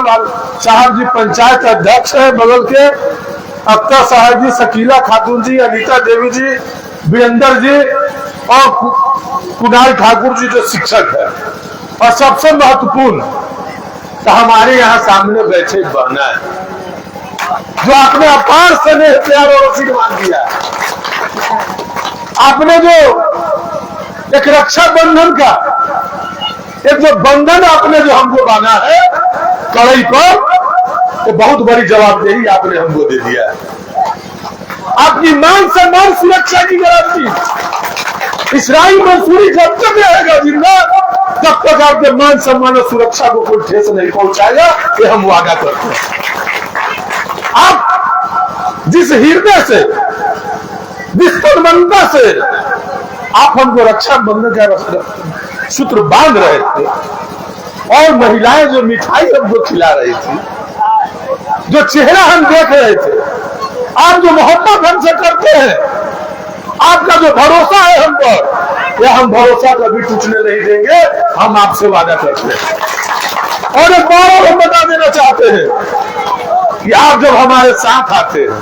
लाल साहब जी पंचायत अध्यक्ष है बगल के, अख्तर साहब जी, शकीला खातून जी, अनीता देवी जी, वीरेंद्र जी और कुणाल ठाकुर जी जो शिक्षक है, और सबसे महत्वपूर्ण तो हमारे यहाँ सामने बैठे बहना है जो आपने अपार स्नेह प्यार और आशीर्वाद दिया है। आपने जो एक रक्षा बंधन का एक जो बंधन आपने जो हमको बांधा है कड़ाई पर, तो बहुत बड़ी जवाबदेही आपने हमको दे दिया है। आपकी मान सम्मान सुरक्षा की गारंटी इसराइल मंसूरी जब तक रहेगा जिंदा, तब तक आपके मान सम्मान और सुरक्षा को कोई ठेस नहीं पहुंचाएगा, ये हम वादा करते हैं। आप जिस हृदय से, जिस तन्मयता से आप हमको रक्षा बंधन का सूत्र बांध रहे थे, और महिलाएं जो मिठाई हमको खिला रही थी, जो चेहरा हम देख रहे थे, आप जो मोहब्बत हमसे करते हैं, आपका जो भरोसा है हम पर, यह हम भरोसा कभी टूटने नहीं देंगे, हम आपसे वादा करते हैं। और एक बार हम बता देना चाहते हैं कि आप जब हमारे साथ आते हैं,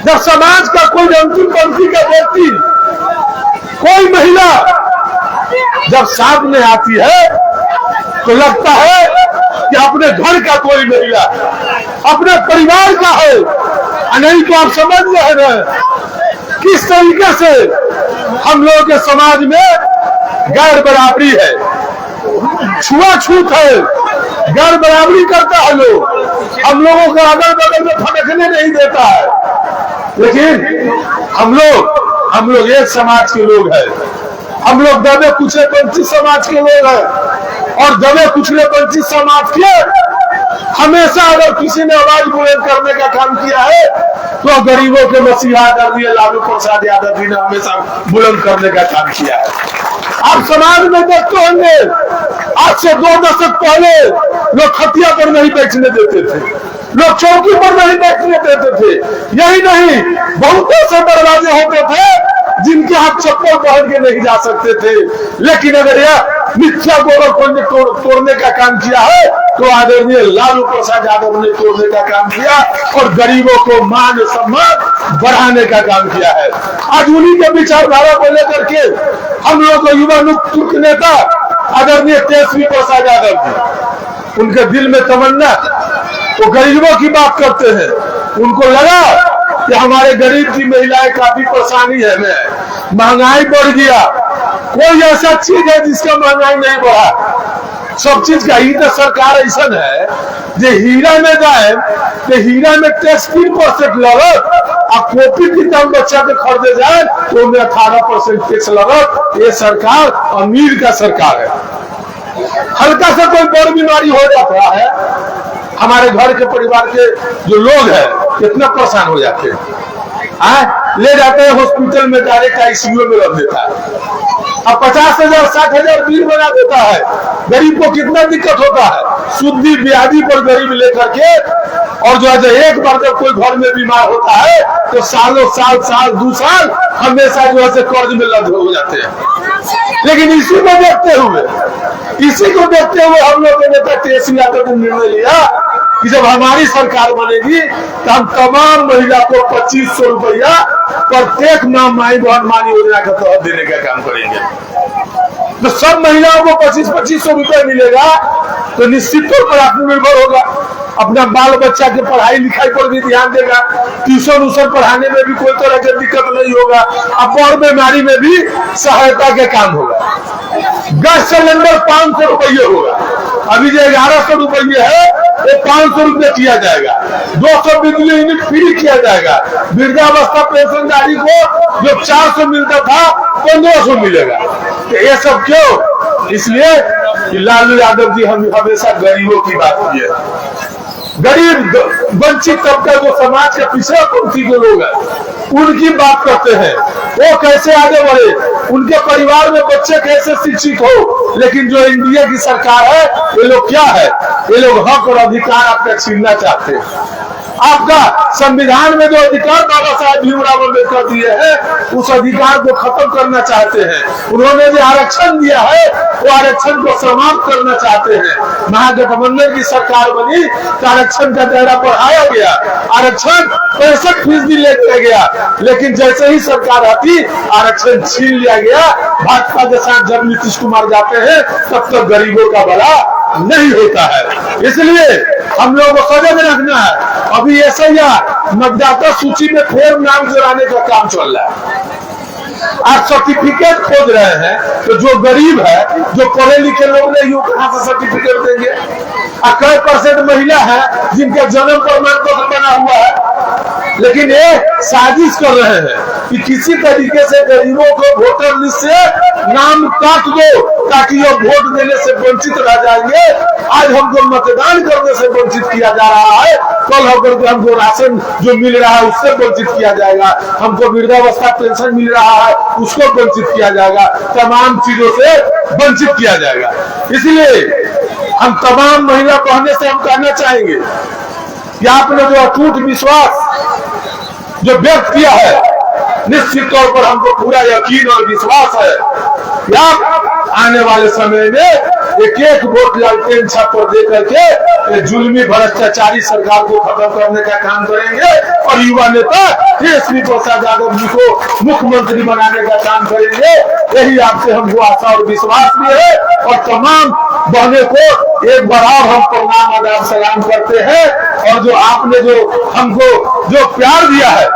जब समाज का कोई अंतिम पंक्ति का व्यक्ति, कोई महिला जब साथ में आती है, तो लगता है कि अपने घर का कोई महिला, अपने परिवार का है। नहीं तो आप समझ रहे हैं किस तरीके से हम लोगों के समाज में गैर बराबरी है, छुआछूत है, गैर बराबरी करता है लोग, हम लोगों को अगल बगल में फटकने नहीं देता है। लेकिन हम लोग एक समाज के लोग हैं, हम लोग दबे कुचले वंचित समाज के लोग हैं, और दबे कुचले वंचित समाज के हमेशा अगर किसी ने आवाज बुलंद करने का काम किया है, तो गरीबों के मसीहा आदरणीय लालू प्रसाद यादव जी ने हमेशा बुलंद करने का काम किया है। आप समाज में देखते होंगे, आज से 2 दशक पहले लोग खटिया पर नहीं बैठने देते थे, लोग चौकी पर नहीं बैठने देते थे। यही नहीं, बहुत से दरवाजे होते थे जिनके हाथ चप्पल पहन के नहीं जा सकते थे। लेकिन अगर यह मिथ्या गोबर को तोड़ने का काम किया है, तो आदरणीय लालू प्रसाद यादव ने तोड़ने का काम किया, और गरीबों को मान सम्मान बढ़ाने का काम किया है। आज उन्हीं के विचारधारा को लेकर के हम लोग को युवा तुर्क नेता आदरणीय तेजस्वी प्रसाद यादव जी, उनके दिल में तमन्ना, वो गरीबों की बात करते हैं। उनको लगा कि हमारे गरीब की महिलाएं काफी परेशानी है, में महंगाई बढ़ गया। कोई ऐसा चीज है जिसका महंगाई नहीं बढ़ा? सब चीज का ही तो सरकार ऐसा है जो हीरा में जाए तो हीरा में टैक्स 3% लगत, और कॉपी किताब बच्चा के खरीदे जाए तो उनमें 18% टैक्स लगत। ये सरकार अमीर का सरकार है। हल्का सा कोई बड़ बीमारी हो जाता है, हमारे घर के परिवार के जो लोग हैं कितना परेशान हो जाते हैं, ले जाते हैं हॉस्पिटल में, डायरेक्ट आईसीयू में रख देता है, अब 50,000 60,000 बिल बना देता है। गरीब को कितना दिक्कत होता है, शुद्धि ब्याजी पर गरीब लेकर के, और जो है एक बार जब कोई घर में बीमार होता है तो सालों साल 2 साल हमेशा जो है कर्ज में लद हो जाते हैं। लेकिन इसी को देखते हुए हम लोग के नेता तेजस्वी यादव ने निर्णय लिया कि जब हमारी सरकार बनेगी तो हम तमाम महिला को 2500 रुपया प्रत्येक माह माई बहन मान योजना के तहत देने का काम करेंगे। तो सब महिलाओं को 2500 रुपये मिलेगा, तो निश्चित तौर पर आत्मनिर्भर होगा, अपना बाल बच्चा के पढ़ाई लिखाई पर भी ध्यान देगा, ट्यूशन पढ़ाने में भी कोई तरह की दिक्कत नहीं होगा, अब बड़ बीमारी में भी सहायता के काम होगा। गैस सिलेंडर 500 रुपये होगा, अभी जो 1100 रुपये है वो 500 रुपये किया जाएगा, 200 बिजली यूनिट फ्री किया जाएगा, वृद्धावस्था पेंशनधारी को जो 400 मिलता था 1500 मिलेगा। तो ये सब क्यों? इसलिए कि लालू यादव जी हम हमेशा गरीबों की बात की है। गरीब वंचित तबका जो समाज के पिछड़ा पंक्ति के लोग हैं उनकी बात करते हैं, वो कैसे आगे बढ़े, उनके परिवार में बच्चे कैसे शिक्षित हो। लेकिन जो इंडिया की सरकार है, ये लोग क्या है, ये लोग हक और अधिकार आपका छीनना चाहते हैं। आपका संविधान में जो अधिकार बाबा साहब भीमराव अम्बेडकर दिए हैं उस अधिकार को खत्म करना चाहते हैं। उन्होंने जो आरक्षण दिया है वो आरक्षण को समाप्त करना चाहते हैं। महागठबंधन की सरकार बनी तो आरक्षण का दायरा बढ़ाया गया, आरक्षण 65% ले गया, लेकिन जैसे ही सरकार आती आरक्षण छीन लिया गया। भाजपा के साथ जब नीतीश कुमार जाते हैं तब तक गरीबों का भला नहीं होता है। इसलिए हम लोगों को सजग रखना है। अभी ऐसा ही मतदाता सूची में फिर नाम जुड़ाने का काम चल रहा है। आज सर्टिफिकेट खोज रहे हैं तो जो गरीब है, जो पढ़े लिखे लोग नहीं, वो कहां से सर्टिफिकेट देंगे? कई % महिला है जिनका जन्म प्रमाण पत्र बना हुआ है, लेकिन ये साजिश कर रहे हैं कि किसी तरीके से गरीबों को वोटर लिस्ट से नाम काट दो ताकि वो वोट देने से वंचित रह जाएंगे। आज हमको मतदान करने से वंचित किया जा रहा है, कल होकर हमको राशन जो मिल रहा है उससे वंचित किया जाएगा, हमको वृद्धावस्था पेंशन मिल रहा है उसको वंचित किया जाएगा, तमाम चीजों से वंचित किया जाएगा। इसलिए हम तमाम महिला कहने से हम कहना चाहेंगे कि आपने जो अटूट विश्वास जो व्यक्त किया है, निश्चित तौर पर हमको पूरा यकीन और विश्वास है कि आप आने वाले समय में एक वोट लालटेन छाप पर दे करके जुल्मी भ्रष्टाचारी सरकार को खत्म करने का काम करेंगे और युवा नेता तेजस्वी प्रसाद यादव जी को मुख्यमंत्री बनाने का काम करेंगे। यही आपसे हमको आशा और विश्वास भी है। और तमाम बहनों को एक बार हम प्रणाम आदाब सलाम करते हैं। और जो आपने जो हमको जो प्यार दिया है,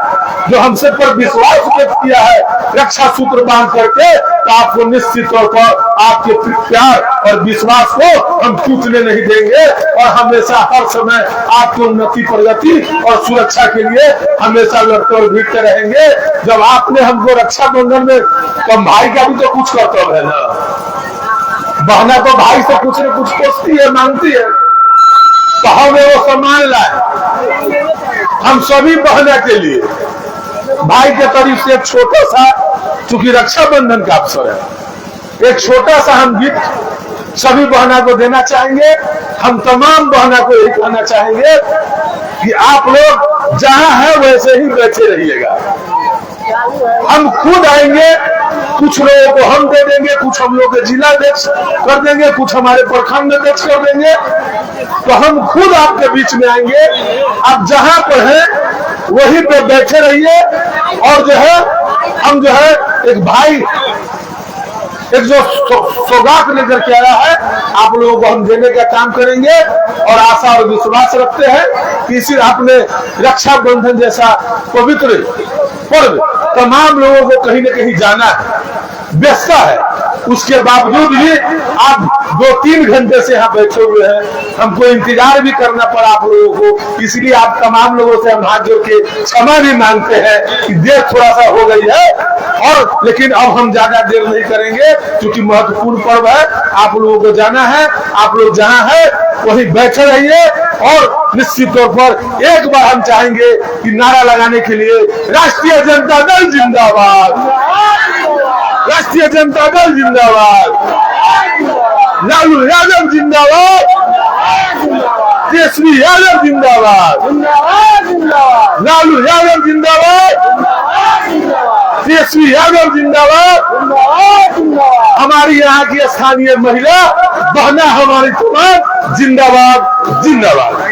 जो हमसे पर विश्वास व्यक्त किया है रक्षा सूत्र बांध करके, तो आपको निश्चित तौर पर आपके प्यार और विश्वास को हम टूटने नहीं देंगे और हमेशा हर समय आपकी उन्नति प्रगति और सुरक्षा के लिए हमेशा लड़ते और भिड़ते रहेंगे। जब आपने हमको रक्षाबंधन में, तो भाई का भी तो कुछ कर्तव्य है ना, बहना तो भाई से कुछ न कुछ पूछती है, मांगती है, तो हमें वो सम्मान लाए। हम सभी बहना के लिए भाई के तरफ से एक छोटा सा, चूंकि रक्षाबंधन का अवसर है, एक छोटा सा हम गिफ्ट सभी बहना को देना चाहेंगे। हम तमाम बहना को यही कहना चाहेंगे कि आप लोग जहां है वैसे ही बैठे रहिएगा। हम खुद आएंगे, कुछ लोगों को हम दे देंगे, कुछ हम लोग के जिला अध्यक्ष कर देंगे, कुछ हमारे प्रखंड अध्यक्ष कर देंगे। तो हम खुद आपके बीच में आएंगे, आप जहां पर हैं वहीं पे बैठे रहिए। और जो है हम जो है एक भाई एक जो सौगात लेकर के आया है, आप लोगों को हम देने का काम करेंगे और आशा और विश्वास रखते हैं कि इसी आपने रक्षाबंधन जैसा पवित्र पर्व तमाम लोगों को कहीं न कहीं जाना है, व्यस्तता है, उसके बावजूद भी आप 2-3 घंटे से यहाँ बैठे हुए हैं। हमको इंतजार भी करना पड़ा आप लोगों को, इसलिए आप तमाम लोगों से हम हाथ जोड़ के क्षमा भी मांगते हैं कि देर थोड़ा सा हो गई है। और लेकिन अब हम ज्यादा देर नहीं करेंगे क्योंकि महत्वपूर्ण पर्व है, आप लोगों को जाना है। आप लोग जहाँ है वहीं बैठे रहिए और निश्चित तौर पर एक बार हम चाहेंगे कि नारा लगाने के लिए राष्ट्रीय जनता दल जिंदाबाद, राष्ट्रीय जनता दल जिंदाबाद, लालू यादव जिंदाबाद, तेजस्वी यादव जिंदाबाद, लालू यादव जिंदाबाद, तेजस्वी यादव जिंदाबाद। हमारी यहाँ की स्थानीय महिला बहना हमारी तमाम जिंदाबाद जिंदाबाद।